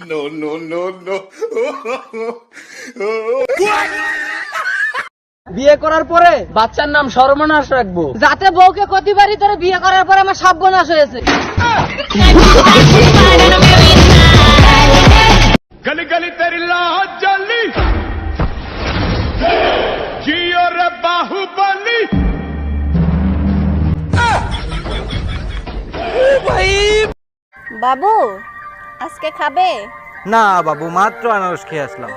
No, no, no, no. বিয়ে করার পরে বাচ্চার নাম সর্বনাশ রাখবো, যাতে বউকে প্রতিবারই তোর বিয়ে করার পরে আমার সর্বনাশ হয়েছে। गली गली तेरी लाहौर जली जियो रे बाहुबली। বাবু আজকে খাবে? না বাবু, মাত্র আনারস খেয়ে আসলাম।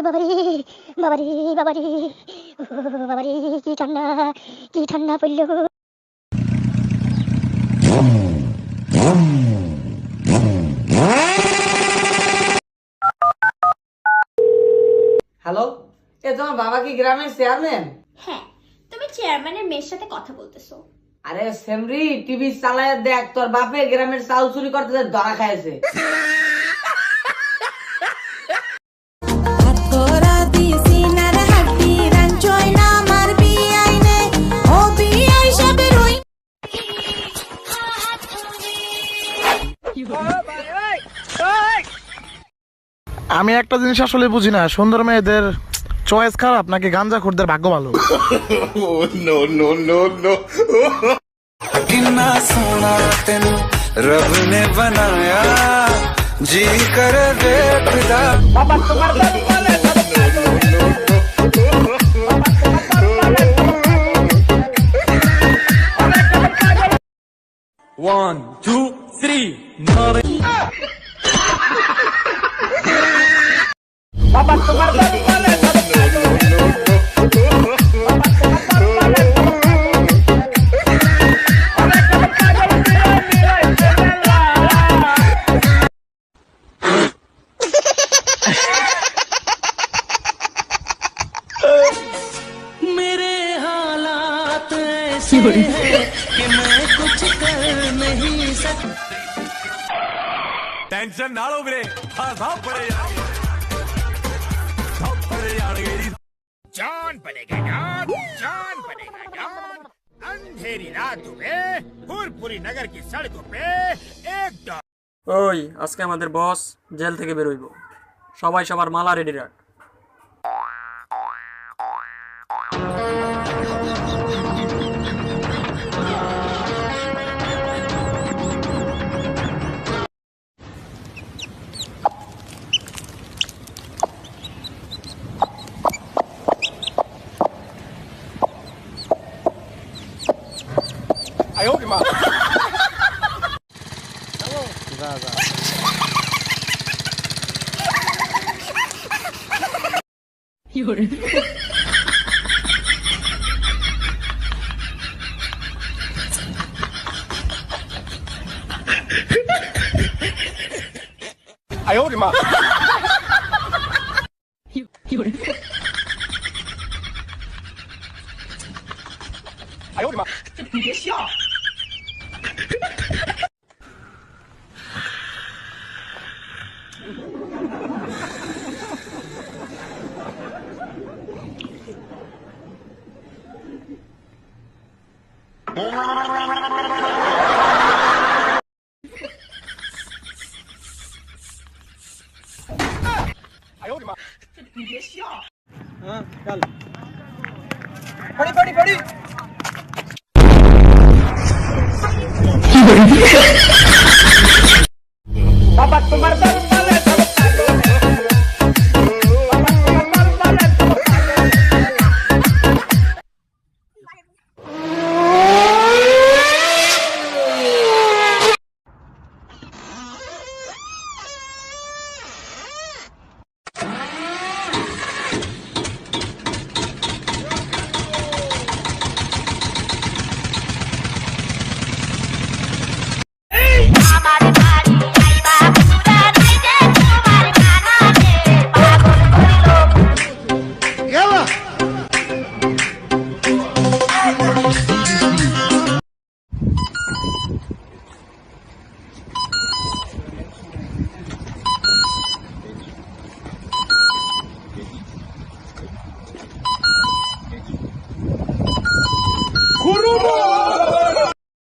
বাবারে বাবারে বাবারে বাবারে, কি ঠান্ডা পড়লো। হ্যালো, এ তোমার বাবা কি গ্রামের চেয়ারম্যান? হ্যাঁ, তুমি চেয়ারম্যানের মেয়ের সাথে কথা বলতেছো। আরে সেমরি, টিভি চালায় দেখ, তোর বাপে গ্রামের চাল চুরি করতে ধরা খাইছে। আমি একটা জিনিস আসলে বুঝি না, সুন্দর মেয়েদের চয়েস খারাপ নাকি গাঞ্জাখোরদের ভাগ্য ভালো। Oh, no, no, no, no. कितना सोना तेनू रब ने बनाया, जी कर देखदा। One, two, three. मेरे हालात ऐसे हैं कि मैं कुछ कर नहीं सकता। टेंशन ना लो वीरे, हाँ साहब पड़े यार, साहब पड़े यार गई। जान बनेगा जान। अंधेरी रातों में फूलपुरी नगर की सड़कों पे एक डॉग। ওই, আজকে আমাদের বস জেল থেকে বের হইব, সবাই সবার মালা রেডি রাখ। বাবা তোমার